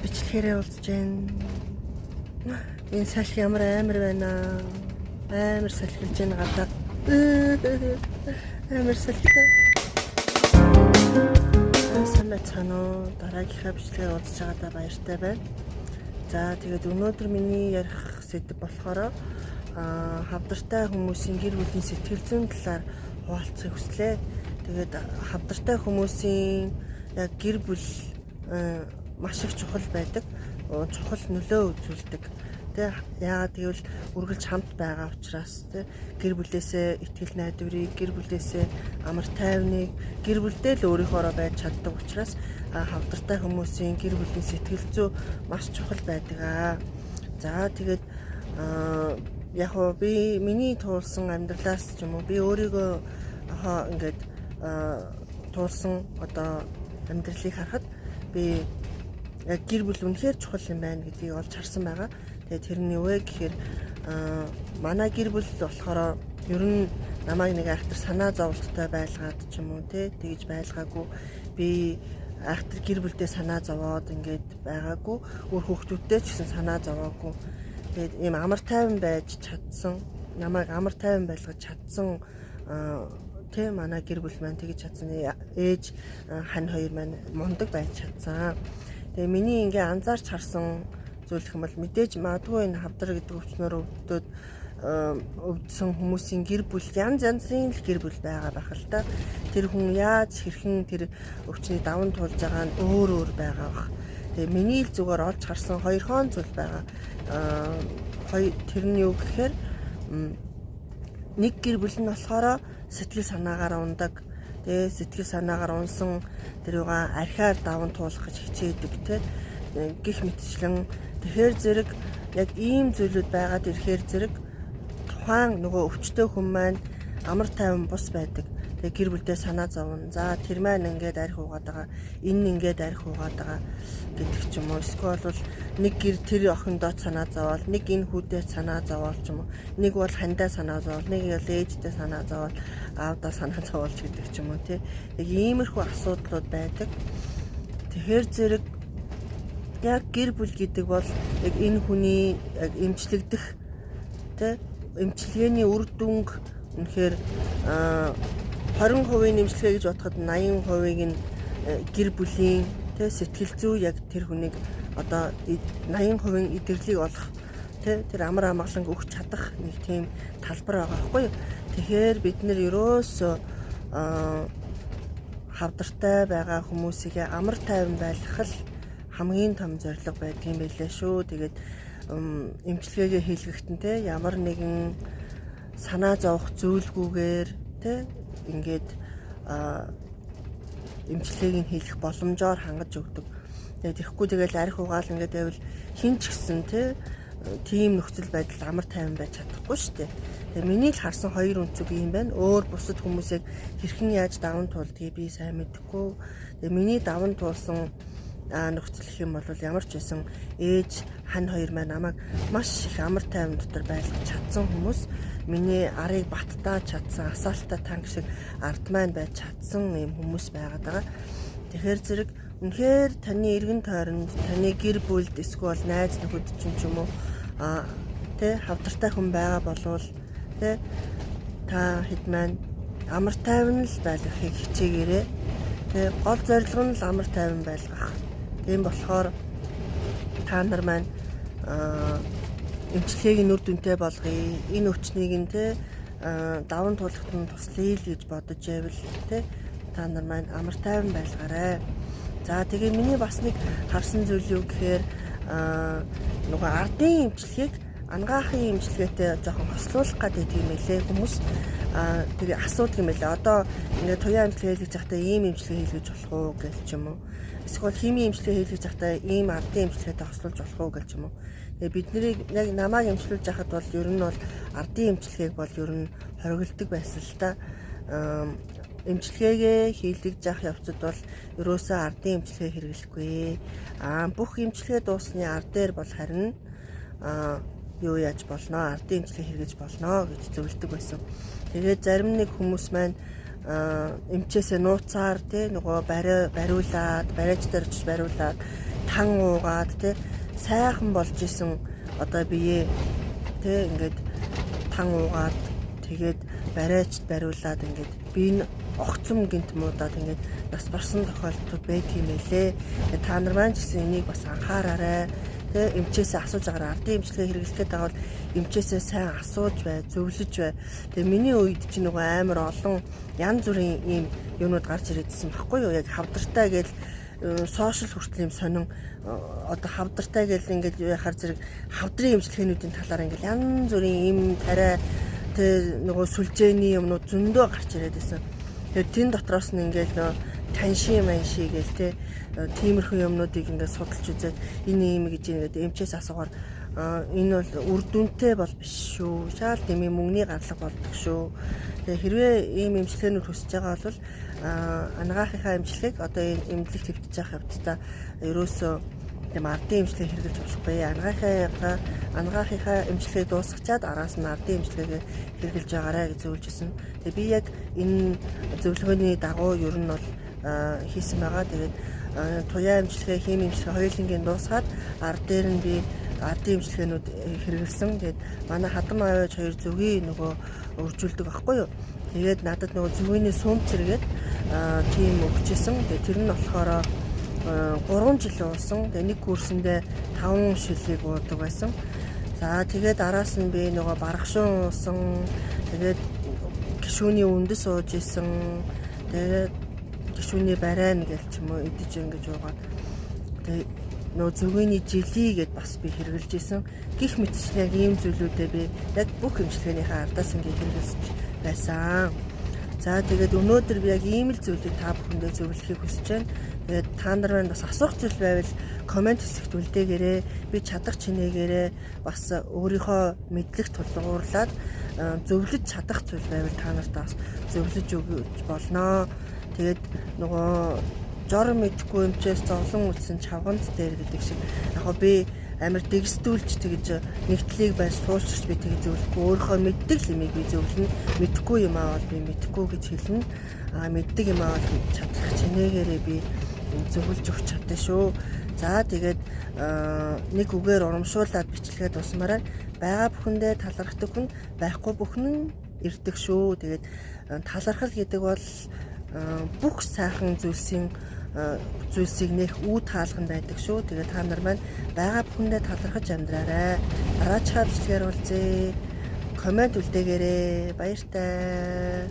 бичлэхээрээ уулзж байна. Энэ салхи ямар амар байна. Амар салхилж байна гадаа. Амар салхитай. Сайн байна уу? Дараагийнхаа бичлэгээр уулзж байгаадаа баяртай байна. За тэгээд өнөөдөр миний ярих сэдэв болохоор хавдартай хүмүүсийн гэр бүлийн сэтгэл зүйн талаар хуваалцахыг хүслээ. Тэгээд хавдартай хүмүүсийн яг гэр бүл маш их чухал байдаг. Чухал нөлөө үзүүлдэг. Тэ яагаад гэвэл үргэлж хамт байгаа учраас тэ гэр бүлээсээ итгэл найдварыг, гэр бүлээсээ амар тайвныг, гэр бүлдээ л өөрийнхоороо байж чаддаг учраас хавдартай хүмүүсийн гэр бүлийн сэтгэл зүй маш чухал байдаг. За тэгээд яг уу би миний туулсан амьдралаас ч юм уу би өөрийгөө ингээд туулсан одоо амьдралыг харахад би яг гэр бүл үнэхээр чухал юм байна гэдгийг олж харсан байгаа. Тэгээд тэрний үе гэхээр манай гэр бүл болохоор ер нь намайг нэг айхтар санаа зовлттой байлгаад ч юм уу тэгж байлгаагүй. Би айхтар гэр бүлдээ санаа зовоод ингээд байгаагүй. Өөр хүүхдүүдтэй ч гэсэн санаа зовоогүй. Тэгээд ийм амар тайван байж чадсан, намайг амар тайван байлгаж чадсан манай гэр бүл маань тэгж чадсан. Ээж хань хоёр маань мундаг байж чадсан. Тэгээ миний ингээ анзаарч харсан зүйл хэм бол мэдээж магадгүй энэ хавдар гэдэг өвчнөр өвдсөн хүмүүсийн гэр бүл янз янзын гэр бүл байгаа байх л та. Тэр хүн яаж хэрхэн тэр өвчний даван туулж байгаа нь өөр байгаа бах. Тэгээ миний л зүгээр олж харсан хоёр хон зүйл байгаа. Тэр нь юу гэхээр нэг гэр бүл нь болохоор сэтгэл санаагаар ундаг. Тэгээ сэтгэл санаагаар унсан тэрийг архиар даван туулах гэж хичээдэг те. Гэх мэтчлэн тэгэхээр зэрэг яг ийм зүйлүүд байгаад ирэхээр зэрэг тухайн нөгөө өвчтөе хүн маань амар тайван бус байдаг. Тэгээ гэр бүлдээ санаа зовно. За тэр маань ингээд арх уугаад байгаа. Энэ ингээд арх уугаад байгаа гэдэг ч юм уу. Эсвэл бол нэг гэр тэр охиндоо санаа зовоол, нэг энэ хүүдээ санаа зовоол ч юм уу. Нэг бол хандаа санаа зовоол, нэг бол ээждээ санаа зовоол, аавдаа санаа зовоолч гэдэг ч юм уу тий. Яг иймэрхүү асуудлууд байдаг. Тэгэхээр зэрэг яг гэр бүл гэдэг бол яг энэ хүний яг эмчлэгдэх тий эмчилгээний үр дүнг үнэхээр 20% эмчилгээ гэж бодоход 80%-ийг нь гэр бүлийн тий сэтгэл зүй яг тэр хүнийг одоо 80% идэвхлийг олох тий тэр амар амгаланг өгч чадах нэг тийм талбар байгаа байхгүй юу. Тэгэхээр бид нэр ерөөсөө хавдартай байгаа хүмүүсийг амар тайван байлгах л хамгийн том зорилго байдгийн байлээ шүү. Тэгээд эмчилгээгээ хийлгэхдээ те ямар нэгэн санаа зовох зүйлгүйгээр те ингээд эмчилгээг нь хийлгэх боломжоор хангаж өгдөг. Тэгээд ирэхгүй тэгэл арх угаал ингээд байвал хин ч гэсэн те тийм нөхцөл байдал амар тайван байж чадахгүй шүү дээ. Тэгээд миний л харсан хоёр өнцөг юм байна. Өөр бусад хүмүүсийг хэрхэн яаж даван туулдгийг би сайн мэдэхгүй. Тэгээд миний даван туулсан нөхцөл гэх юм бол ямар ч байсан ээж хань хоёр маань намайг маш их амар тайван дотор байлгаж чадсан хүмүүс. Миний арыг баттаа чадсан, асаалтаа танк шиг ард маань байж чадсан юм хүмүүс байгаад байгаа. Тэгэхээр зэрэг үнэхээр таны эргэн тойронд, таны гэр бүлд эсвэл найз нөхөд ч юм уу тэ хавдартай хүн байгаа болвол тэ та хэд маань амар тайван л байлгахыг хичээгээрэй. Тэ гол зорилго нь л амар тайван байлгах. Тийм болохоор та нар маань эмчилгээг нь үр дүнтэй болгоё. Энэ өвчнийг нь те даван туулахт нь туслая л гэж бодож байвал те та нар маань амар тайван байлгаарай. За тэгээ миний бас нэг харсан зүйл юу гэхээр нөгөө ардын эмчилгээг ангаахын эмчилгээтэй жоохон хослуулах гэдэг юм элэ хүмүүс тэгээ асуудаг юм элэ. Одоо ингээд туяа эмчилгээ хийлгэж байхдаа ийм эмчилгээ хийлгэж болох уу гэх ч юм уу. Эсвэл химийн эмчилгээ хийлгэж байхдаа ийм ардын эмчилгээтэй хослуулж болох уу гэх юм уу. Тэгээ бид нарыг яг намайг эмчилүүлж байхад бол ер нь бол ардын эмчилгээг бол ер нь хориглодог байсан л та. Эмчилгээгээ хийлгэж явах явцад бол ерөөсөө ардын эмчилгээ хэрэглэхгүй. Бүх эмчилгээ дуусны ард дээр бол харин юу яаж болно? Ардын эмчилгээ хэрэглэж болно гэж зөвлөдөг байсан. Тэгээд зарим нэг хүмүүс маань эмчээсээ нууцаар тий нөгөө бариулаад бариач дээр очиж бариулаад тан уугаад те сайхан болж исэн одоо бие те ингээд тан уугаад тэгээд барайчд бариулаад ингээд би энэ огцом гинт муудаад ингээд нас барсан тохиолдлууд байдаг юм элэ. Та нар маань ч гэсэн энийг бас анхаараарай. Тэ эмчээсээ асууж агаар ардын эмчилгээ хэрэглэх гэдэг бол эмчээсээ сайн асууж бай, зөвлөж бай. Тэгээ миний үед чинь нөгөө амар олон янз бүрийн ийм юмнууд гарч ирээдсэн баггүй юу? Яг хавдартай гэж сошиал хүртэл юм сонин одоо хавдартай гэж ингээд яхаар зэрэг хавдрын эмчилгээнүүдийн талаар ингээд янз бүрийн ийм тариа тэ нөгөө сүлжээний юмнууд зөндөө гарч ирээд байсан. Тэгээд тэн дотроос нь ингээд нөө танши манши гэл тэ тиймэрхүү юмнуудыг ингээд судалж үзээд энэ юм гэж ингээд эмчээс асуугаар энэ бол үр дүнтэй бол биш шүү. Шаал дэмий мөнгөний гаргалга болдог шүү. Тэгээ хэрвээ ийм эмчилгээнүүд хүсэж байгаа бол анагаахынхаа эмчилгээг одоо энэ эмнэлэг твтэж явах явцдаа ерөөсөө тийм ардын эмчилгээ хэрэглэж болохгүй. Анагаахынхаа эмчилгээг дуусгачаад араас нь ардын эмчилгээгээ хэрэглэж байгаарай гэж зөвлөжсэн. Тэгээ би яг энэ зөвлөгөөний дагуу ер нь бол хийсэн байгаа. Тэгээд туяа эмчилгээ, хими эмчилгээ хоёулангийн дуусгаад ард дээр нь би ардын эмчилгээнүүд хэрэгэлсэн. Тэгээд манай хадам аваач хоёр зүгийн нөгөө өржүүлдэг байхгүй юу. Тэгээд надад нөгөө зүгийний сум зэрэгэд тийм өгчээсэн. Тэгээд тэр нь болохоор 3 жил уусан. Тэгээд нэг курсэндээ 5 шилийг уудаг байсан. За тэгээд араас нь би нөгөө барахшуун уусан. Тэгээд гишүүний үндэс ууж исэн. Тэгээд гишүүний барайн гэл ч юм уу идэж ингэж уугаад. Тэгээд нөө зүгийний жилий гэд бас би хэрэгжилж исэн. Гэх мэтчлэн яг ийм зүйлүүдээ би яг бүх эмчилгээнийхээ ардаас ингэ хэрэгжилж байсан. За тэгээд өнөөдөр би яг ийм л зүйлийг та бүхэндээ зөвлөхийг хүсэж байна. Тэгээд та нар маань бас асуух зүйл байвал комент хэсэгт үлдээгээрэй. Би чадах чинээгээрээ бас өөрийнхөө мэдлэг тулгуурлаад зөвлөж чадах зүйл байвал та нарт бас зөвлөж өгч болно. Тэгээд нөгөө жор мэдхгүй эмчээс зовлон үтсэн чавганц дээр гэдэг шиг яг би амар дэгсдүүлж тэгж нэгтлийг байж суулчирч би тэгж зөвлөхгүй өөрийнхөө мэддэг лимийг би зөвлөнө. Мэдхгүй юм аа бол би мэдхгүй гэж хэлнэ. Мэддэг юм аа бол чадах чинээгээрээ би зөвлөж өгч чадсан шүү. За тэгээд нэг үгээр урамшуулад бичлэгээ дуусмаараа байгаа бүхэндээ талархдаг хүн байхгүй бүхэн нь ирдэг шүү. Тэгээд талархал гэдэг бол бүх сайхан зүйлсийг нэх үе таалган байдаг шүү. Тэгээд та нар маань байгаа бүхэндээ талархаж амьдраарай. Дараачихаа бичлэгээр уулзъя. Комент үлдээгээрэй. Баяртай.